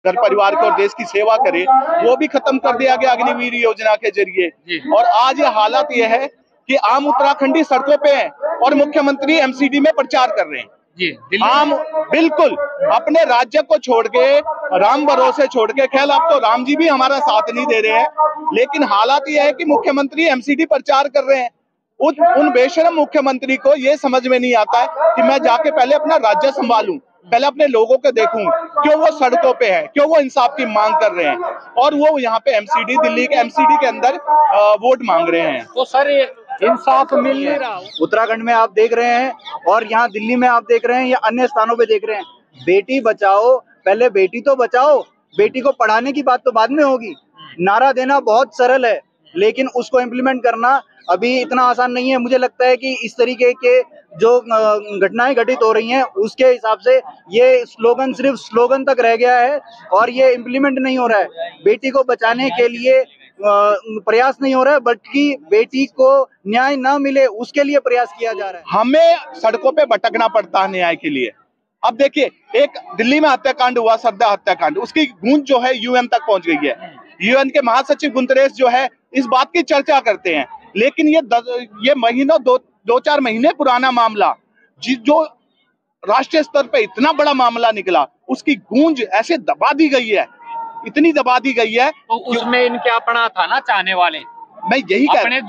घर परिवार को और देश की सेवा करे, वो भी खत्म कर दिया गया अग्निवीर योजना के जरिए। और आज ये हालत ये है कि आम उत्तराखंडी सड़कों पे हैं और मुख्यमंत्री एमसीडी में प्रचार कर रहे हैं। आम बिल्कुल अपने राज्य को छोड़ के, राम भरोसे छोड़ के, खैर अब तो राम जी भी हमारा साथ नहीं दे रहे हैं, लेकिन हालात यह है कि मुख्यमंत्री एमसीडी प्रचार कर रहे हैं। उन बेशरम मुख्यमंत्री को ये समझ में नहीं आता है कि मैं जाके पहले अपना राज्य संभालूं, पहले अपने लोगों को देखूं, क्यों वो सड़कों पे है, क्यों वो इंसाफ की मांग कर रहे हैं और वो यहाँ पे एमसीडी, दिल्ली के एमसीडी के अंदर वोट मांग रहे हैं। तो सर इंसाफ मिल नहीं रहा। उत्तराखंड में आप देख रहे हैं और यहाँ दिल्ली में आप देख रहे हैं या अन्य स्थानों पे देख रहे हैं, बेटी बचाओ, पहले बेटी तो बचाओ, बेटी को पढ़ाने की बात तो बाद में होगी। नारा देना बहुत सरल है, लेकिन उसको इम्प्लीमेंट करना अभी इतना आसान नहीं है। मुझे लगता है कि इस तरीके के जो घटनाएं घटित हो रही हैं उसके हिसाब से ये स्लोगन सिर्फ स्लोगन तक रह गया है और ये इम्प्लीमेंट नहीं हो रहा है। बेटी को बचाने के लिए प्रयास नहीं हो रहा है, बल्कि बेटी को न्याय ना मिले उसके लिए प्रयास किया जा रहा है। हमें सड़कों पे भटकना पड़ता है न्याय के लिए। अब देखिए, एक दिल्ली में हत्याकांड हुआ, सरदा हत्याकांड, उसकी गूंज जो है यूएन तक पहुंच गई है। यूएन के महासचिव गुतरेस जो है इस बात की चर्चा करते हैं, लेकिन ये महीनों दो चार महीने पुराना मामला जो राष्ट्रीय स्तर पे इतना बड़ा मामला निकला, उसकी गूंज ऐसे दबा दी गई है, इतनी दबा दी गई है। तो उसमें इनके अपना था ना, चाहने वाले, मैं यही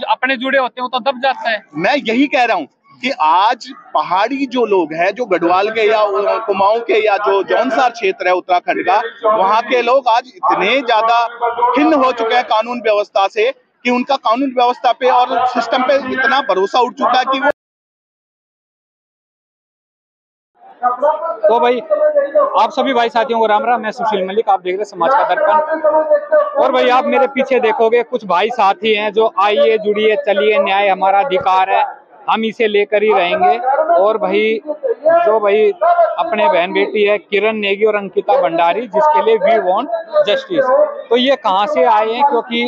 अपने जुड़े होते हैं तो दब जाता है। मैं यही कह रहा हूँ कि आज पहाड़ी जो लोग हैं, जो गढ़वाल के या कुमाऊं के या जो जौनसार क्षेत्र है उत्तराखंड का, वहां के लोग आज इतने ज्यादा खिन्न हो चुके हैं कानून व्यवस्था से कि उनका कानून व्यवस्था पे और सिस्टम पे इतना भरोसा उठ चुका है कि वो। तो भाई आप सभी भाई साथियों को राम राम, मैं सुशील मलिक, आप देख रहे हैं समाज का दर्पण। और भाई आप मेरे पीछे देखोगे कुछ भाई साथी हैं जो आइए जुड़िए चलिए, न्याय हमारा अधिकार है, हम इसे लेकर ही रहेंगे। और भाई जो भाई अपने बहन बेटी है किरण नेगी और अंकिता भंडारी, जिसके लिए वी वांट जस्टिस, तो ये कहाँ से आए हैं? क्योंकि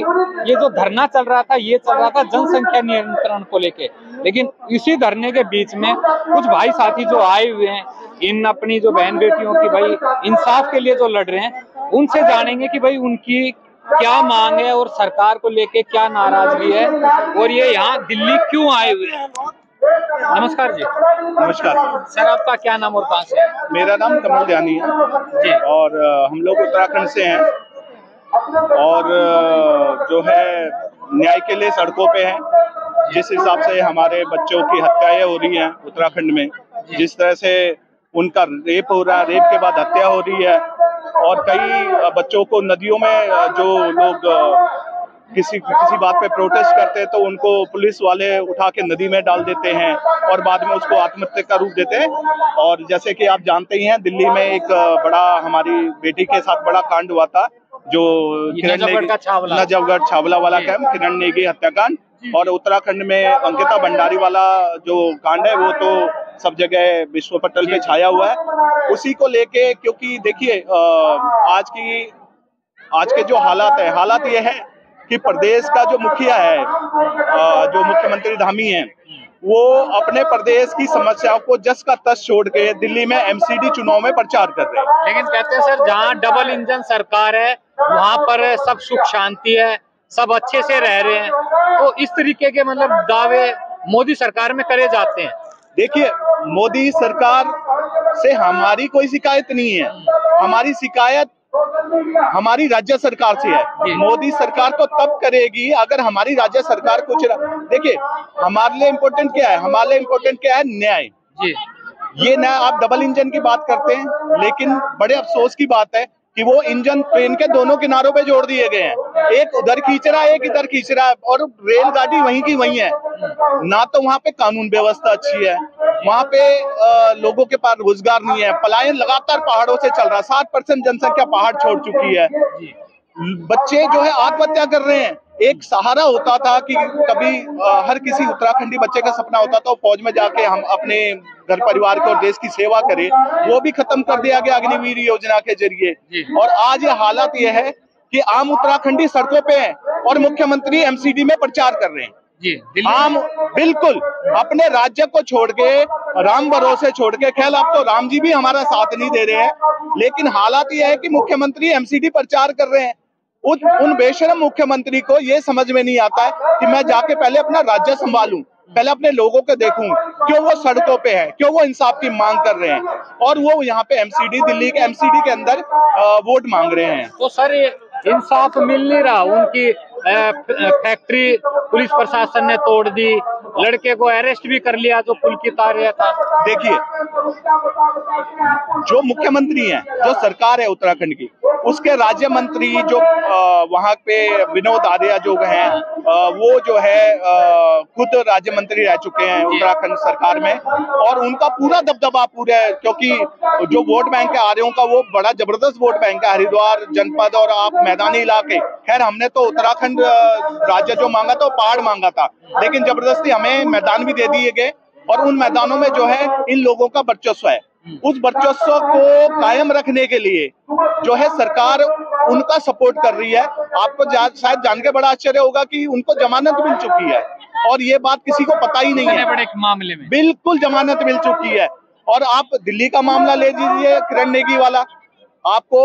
ये जो धरना चल रहा था, ये चल रहा था जनसंख्या नियंत्रण को लेके, लेकिन इसी धरने के बीच में कुछ भाई साथी जो आए हुए हैं, इन अपनी जो बहन बेटियों की भाई इंसाफ के लिए जो लड़ रहे हैं, उनसे जानेंगे कि भाई उनकी क्या मांग है और सरकार को लेके क्या नाराजगी है और ये यहाँ दिल्ली क्यों आए हुए हैं। नमस्कार जी। नमस्कार सर, आपका क्या नाम और कहाँ से है? मेरा नाम कमल दयानी है जी। और हम लोग उत्तराखंड से हैं और जो है न्याय के लिए सड़कों पे हैं। जिस हिसाब से हमारे बच्चों की हत्याएं हो रही हैं उत्तराखंड में, जिस तरह से उनका रेप हो रहा है, रेप के बाद हत्या हो रही है और कई बच्चों को नदियों में जो लोग किसी बात पे प्रोटेस्ट करते हैं तो उनको पुलिस वाले उठा के नदी में डाल देते हैं और बाद में उसको आत्महत्या का रूप देते हैं। और जैसे कि आप जानते ही हैं, दिल्ली में एक बड़ा हमारी बेटी के साथ बड़ा कांड हुआ था, जो नजफगढ़ छावला वाला कैंप, किरण नेगी हत्याकांड, और उत्तराखंड में अंकिता भंडारी वाला जो कांड है वो तो सब जगह विश्व पटल पे छाया हुआ है। उसी को लेके, क्योंकि देखिए आज के जो हालात ये है कि प्रदेश का जो मुखिया है, जो मुख्यमंत्री धामी है, वो अपने प्रदेश की समस्याओं को जस का तस छोड़ के दिल्ली में एमसीडी चुनाव में प्रचार कर रहे हैं। लेकिन कहते हैं सर, जहाँ डबल इंजन सरकार है वहाँ पर सब सुख शांति है, सब अच्छे से रह रहे हैं, तो इस तरीके के मतलब दावे मोदी सरकार में करे जाते हैं। देखिए, मोदी सरकार से हमारी कोई शिकायत नहीं है, हमारी शिकायत हमारी राज्य सरकार से है। मोदी सरकार तो तब करेगी अगर हमारी राज्य सरकार कुछ। देखिए, हमारे लिए इम्पोर्टेंट क्या है? हमारे लिए इम्पोर्टेंट क्या है? न्याय। ये न्याय, आप डबल इंजन की बात करते हैं, लेकिन बड़े अफसोस की बात है कि वो इंजन ट्रेन के दोनों किनारों पे जोड़ दिए गए हैं। एक उधर खींच रहा है, एक इधर खींच रहा है, और रेलगाड़ी वहीं की वहीं है। ना तो वहाँ पे कानून व्यवस्था अच्छी है, वहाँ पे लोगों के पास रोजगार नहीं है, पलायन लगातार पहाड़ों से चल रहा है, 60% जनसंख्या पहाड़ छोड़ चुकी है, बच्चे जो है आत्महत्या कर रहे हैं। एक सहारा होता था कि कभी हर किसी उत्तराखंडी बच्चे का सपना होता था फौज में जाके हम अपने घर परिवार को और देश की सेवा करें, वो भी खत्म कर दिया गया अग्निवीर योजना के जरिए। और आज ये हालत ये है कि आम उत्तराखंडी सड़कों पे हैं और मुख्यमंत्री एमसीडी में प्रचार कर रहे हैं। जी, हम बिल्कुल अपने राज्य को छोड़ के, राम भरोसे छोड़ के, खैर अब तो राम जी भी हमारा साथ नहीं दे रहे हैं, लेकिन हालात यह है कि मुख्यमंत्री एमसीडी प्रचार कर रहे हैं। उन बेशरम मुख्यमंत्री को ये समझ में नहीं आता है कि मैं जाके पहले अपना राज्य संभालूं, पहले अपने लोगों को देखूं, क्यों वो सड़कों पे है, क्यों वो इंसाफ की मांग कर रहे हैं, और वो यहाँ पे एमसीडी, दिल्ली के एमसीडी के अंदर वोट मांग रहे हैं। तो सर ये इंसाफ मिल नहीं रहा, उनकी फैक्ट्री पुलिस प्रशासन ने तोड़ दी, लड़के को अरेस्ट भी कर लिया जो पुल की तार रहा था। देखिए, जो मुख्यमंत्री हैं, जो सरकार है उत्तराखंड की, उसके राज्य मंत्री जो वहां पे विनोद आर्या जो हैं, वो जो है खुद राज्य मंत्री रह चुके हैं उत्तराखंड सरकार में, और उनका पूरा दबदबा पूरे, क्योंकि जो वोट बैंक है आर्यों का, वो बड़ा जबरदस्त वोट बैंक है, हरिद्वार जनपद और आप मैदानी इलाके। खैर हमने तो उत्तराखंड राज्य जो मांगा था वो पहाड़ मांगा था, लेकिन जबरदस्ती हमें मैदान भी दे दिए गए, और उन मैदानों में जो है इन लोगों का वर्चस्व है। उस वर्चस्व को कायम रखने के लिए जो है सरकार उनका सपोर्ट कर रही है। आपको शायद जान के बड़ा आश्चर्य होगा कि उनको जमानत मिल चुकी है, और ये बात किसी को पता ही नहीं है। बड़े मामले में बिल्कुल जमानत मिल चुकी है। और आप दिल्ली का मामला ले लीजिए, किरण नेगी वाला, आपको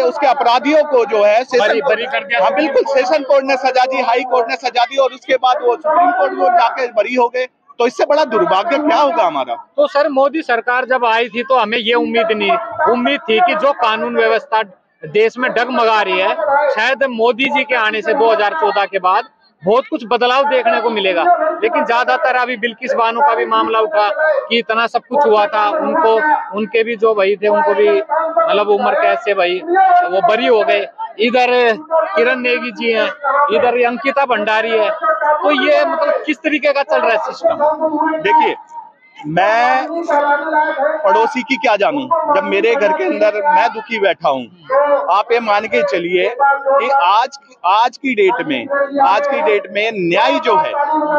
उसके अपराधियों को जो है बरी कर दिया। हाँ बिल्कुल, सेशन कोर्ट ने सजा दी, हाई कोर्ट ने सजा दी, और उसके बाद वो सुप्रीम कोर्ट में जाके बरी हो गए। तो इससे बड़ा दुर्भाग्य क्या होगा हमारा। तो सर मोदी सरकार जब आई थी तो हमें ये उम्मीद थी कि जो कानून व्यवस्था देश में डगमगा रही है, शायद मोदी जी के आने से 2014 के बाद बहुत कुछ बदलाव देखने को मिलेगा। लेकिन ज्यादातर अभी बिल्किस बानो का भी मामला उठा कि इतना सब कुछ हुआ था, उनके भी जो भाई थे उनको भी मतलब उम्र कैद से भाई वो बरी हो गए। इधर किरण नेगी जी हैं, इधर अंकिता भंडारी है। तो ये मतलब किस तरीके का चल रहा है सिस्टम? देखिए, मैं पड़ोसी की क्या जानूं, जब मेरे घर के अंदर मैं दुखी बैठा हूं। आप ये मान के चलिए कि आज की डेट में न्याय जो है,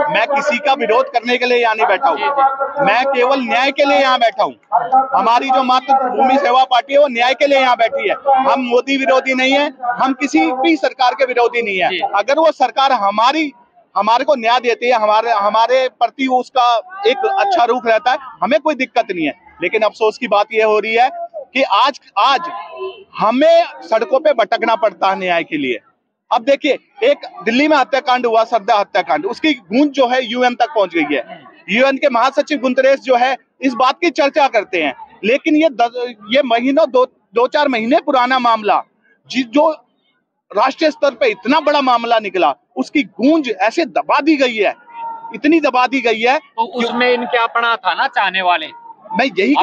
मैं किसी का विरोध करने के लिए यहाँ नहीं बैठा हूँ, मैं केवल न्याय के लिए यहाँ बैठा हूँ। हमारी जो मातृभूमि सेवा पार्टी है वो न्याय के लिए यहाँ बैठी है। हम मोदी विरोधी नहीं है, हम किसी भी सरकार के विरोधी नहीं है। अगर वो सरकार हमारे को न्याय देती है, हमारे प्रति उसका एक अच्छा रुख रहता है, हमें कोई दिक्कत नहीं है। लेकिन अफसोस की बात यह हो रही है कि आज हमें सड़कों पे भटकना पड़ता है न्याय के लिए। अब देखिए, एक दिल्ली में हत्याकांड हुआ, सरदा हत्याकांड, उसकी गूंज जो है यूएन तक पहुंच गई है। यूएन के महासचिव गुतरेस जो है इस बात की चर्चा करते हैं, लेकिन ये महीनों 2-4 महीने पुराना मामला जो राष्ट्रीय स्तर पे इतना बड़ा मामला निकला, उसकी गूंज ऐसे दबा दी गई है, इतनी दबा दी गई है। तो उसमें इनके अपना था ना, चाहने वाले, मैं यही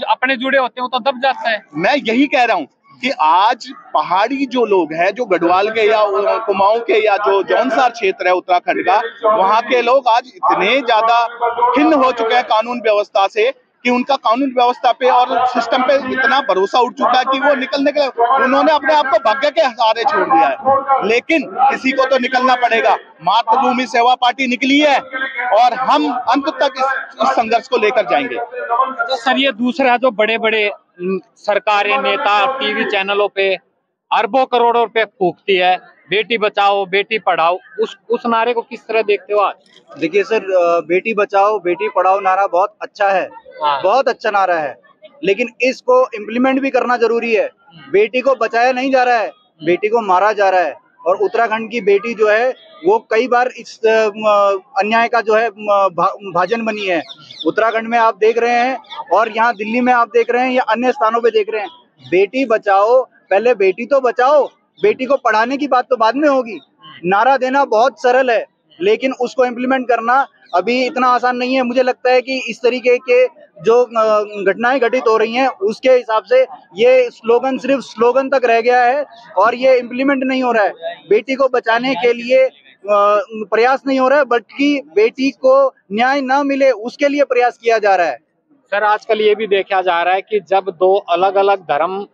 अपने जुड़े होते हैं तो दब जाता है। मैं यही कह रहा हूँ कि आज पहाड़ी जो लोग हैं, जो गढ़वाल के या कुमाऊं के या जो जौनसार क्षेत्र है उत्तराखंड का, वहां के लोग आज इतने ज्यादा खिन्न हो चुके हैं कानून व्यवस्था से कि उनका कानून व्यवस्था पे और सिस्टम पे इतना भरोसा उठ चुका है कि वो उन्होंने अपने आप को भाग्य के सहारे छोड़ दिया है। लेकिन किसी को तो निकलना पड़ेगा। मातृभूमि सेवा पार्टी निकली है और हम अंत तक इस संघर्ष को लेकर जाएंगे। तो सर ये दूसरा जो बड़े बड़े सरकारें, नेता टीवी चैनलों पे अरबों करोड़ों रुपए फूकती है, बेटी बचाओ बेटी पढ़ाओ, उस नारे को किस तरह देखते हो आज? देखिए सर, बेटी बचाओ बेटी पढ़ाओ नारा बहुत अच्छा है, बहुत अच्छा नारा है, लेकिन इसको इम्प्लीमेंट भी करना जरूरी है। बेटी को बचाया नहीं जा रहा है, बेटी को मारा जा रहा है। और उत्तराखंड की बेटी जो है वो कई बार इस अन्याय का जो है भाजन बनी है। उत्तराखंड में आप देख रहे हैं, और यहाँ दिल्ली में आप देख रहे हैं, या अन्य स्थानों पे देख रहे हैं, बेटी बचाओ, पहले बेटी तो बचाओ, बेटी को पढ़ाने की बात तो बाद में होगी। नारा देना बहुत सरल है, लेकिन उसको इम्प्लीमेंट करना अभी इतना आसान नहीं है। मुझे लगता है कि इस तरीके के जो घटनाएं घटित हो रही हैं, उसके हिसाब से ये स्लोगन सिर्फ स्लोगन तक रह गया है और ये इम्प्लीमेंट नहीं हो रहा है। बेटी को बचाने के लिए प्रयास नहीं हो रहा है, बल्कि बेटी को न्याय न मिले उसके लिए प्रयास किया जा रहा है। सर आजकल ये भी देखा जा रहा है कि जब दो अलग अलग धर्म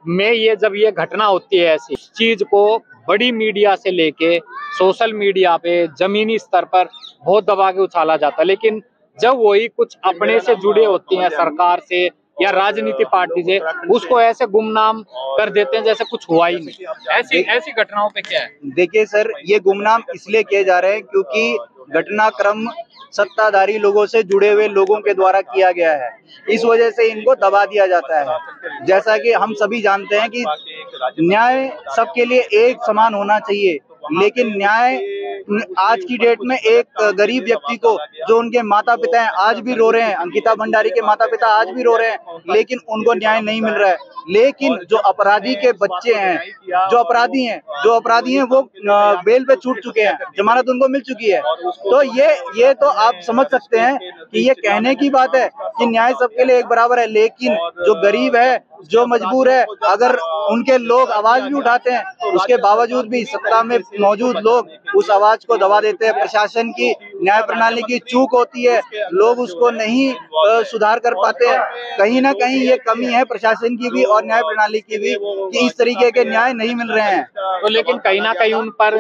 में जब ये घटना होती है, ऐसी चीज को बड़ी मीडिया से लेके सोशल मीडिया पे जमीनी स्तर पर बहुत दबा के उछाला जाता है, लेकिन जब वही कुछ अपने से जुड़े होती हैं सरकार से या राजनीति पार्टी से, उसको ऐसे गुमनाम कर देते हैं जैसे कुछ हुआ ही नहीं। ऐसी घटनाओं पे क्या है? देखिए सर, ये गुमनाम इसलिए किए जा रहे हैं क्योंकि घटनाक्रम सत्ताधारी लोगों से जुड़े हुए लोगों के द्वारा किया गया है। इस वजह से इनको दबा दिया जाता है। जैसा कि हम सभी जानते हैं कि न्याय सबके लिए एक समान होना चाहिए, लेकिन न्याय आज की डेट में एक गरीब व्यक्ति को, जो उनके माता पिता हैं आज भी रो रहे हैं, अंकिता भंडारी के माता पिता आज भी रो रहे हैं, लेकिन उनको न्याय नहीं मिल रहा है। लेकिन जो अपराधी के बच्चे हैं, जो अपराधी हैं वो बेल पे छूट चुके हैं, जमानत उनको मिल चुकी है। तो ये तो आप समझ सकते हैं कि ये कहने की बात है कि न्याय सबके लिए एक बराबर है, लेकिन जो गरीब है, जो मजबूर है, अगर उनके लोग आवाज भी उठाते हैं, उसके बावजूद भी सत्ता में मौजूद लोग उस आवाज को दबा देते हैं। प्रशासन की, न्याय प्रणाली की चूक होती है, लोग उसको नहीं सुधार कर पाते हैं। कहीं ना कहीं ये कमी है प्रशासन की भी और न्याय प्रणाली की भी कि इस तरीके के न्याय नहीं मिल रहे हैं। तो लेकिन कहीं ना कहीं उन पर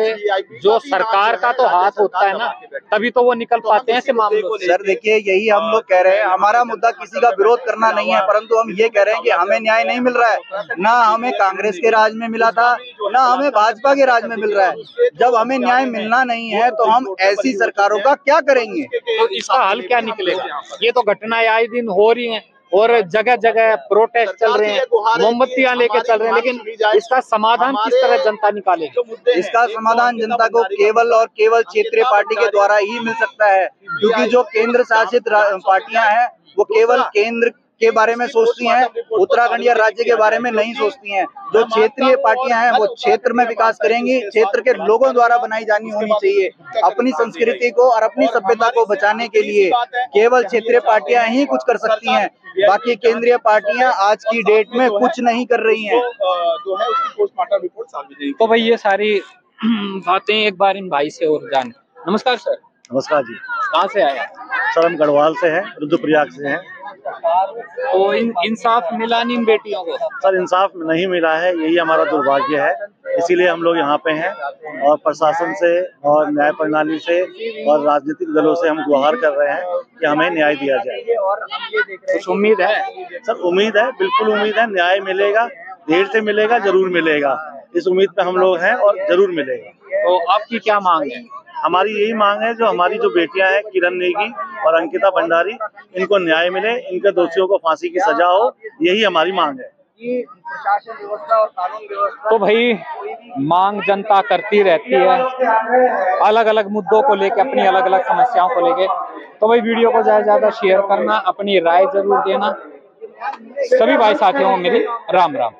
जो सरकार का तो हाथ होता है ना, तभी तो वो निकल पाते हैं ऐसे मामलों से। सर देखिए, यही हम लोग कह रहे हैं, हमारा मुद्दा किसी का विरोध करना नहीं है, परंतु हम ये कह रहे हैं कि हमें न्याय नहीं मिल रहा है। ना हमें कांग्रेस के राज में मिला था, ना हमें भाजपा के राज में मिल रहा है। जब हमें न्याय मिलना नहीं है तो हम ऐसी सरकारों का क्या करेंगे? तो इसका हल क्या निकलेगा? ये तो घटनाएं आए दिन हो रही हैं और जगह जगह प्रोटेस्ट चल रहे हैं, मोमबत्तियां लेके चल रहे हैं, लेकिन इसका समाधान किस तरह जनता निकालेगी? इसका समाधान जनता को केवल और केवल क्षेत्रीय पार्टी के द्वारा ही मिल सकता है, क्योंकि जो केंद्र शासित पार्टियां हैं वो केवल केंद्र के बारे में सोचती हैं, उत्तराखंड या राज्य के बारे में नहीं सोचती हैं। जो क्षेत्रीय पार्टियां हैं वो क्षेत्र में विकास करेंगी, क्षेत्र के लोगों द्वारा बनाई जानी होनी चाहिए। अपनी संस्कृति को और अपनी सभ्यता को बचाने के लिए केवल क्षेत्रीय पार्टियां ही कुछ कर सकती हैं, बाकी केंद्रीय पार्टियां आज की डेट में कुछ नहीं कर रही हैं। जो है उसकी पोस्टमार्टम रिपोर्ट सार्वजनिक। तो भाई ये सारी बातें एक बार इन भाई से और जान। नमस्कार सर। नमस्कार जी। कहाँ से आया? सर हम गढ़वाल से हैं, रुद्रप्रयाग से हैं। तो इंसाफ मिला नहीं इन बेटियों को? सर इंसाफ नहीं मिला है, यही हमारा दुर्भाग्य है, इसीलिए हम लोग यहाँ पे हैं और प्रशासन से और न्याय प्रणाली से और राजनीतिक दलों से हम गुहार कर रहे हैं कि हमें न्याय दिया जाए। कुछ उम्मीद है? सर उम्मीद है, बिल्कुल उम्मीद है, न्याय मिलेगा, देर से मिलेगा, जरूर मिलेगा। इस उम्मीद पे हम लोग हैं और जरूर मिलेगा। तो आपकी क्या मांग है? हमारी यही मांग है, जो हमारी जो बेटियां हैं किरण नेगी और अंकिता भंडारी, इनको न्याय मिले, इनके दोषियों को फांसी की सजा हो, यही हमारी मांग है। प्रशासन व्यवस्था और कानून व्यवस्था तो भाई मांग जनता करती रहती है, अलग अलग मुद्दों को लेके, अपनी अलग अलग समस्याओं को लेके। तो भाई वीडियो को ज्यादा शेयर करना, अपनी राय जरूर देना। सभी भाई साथियों को मेरी राम राम।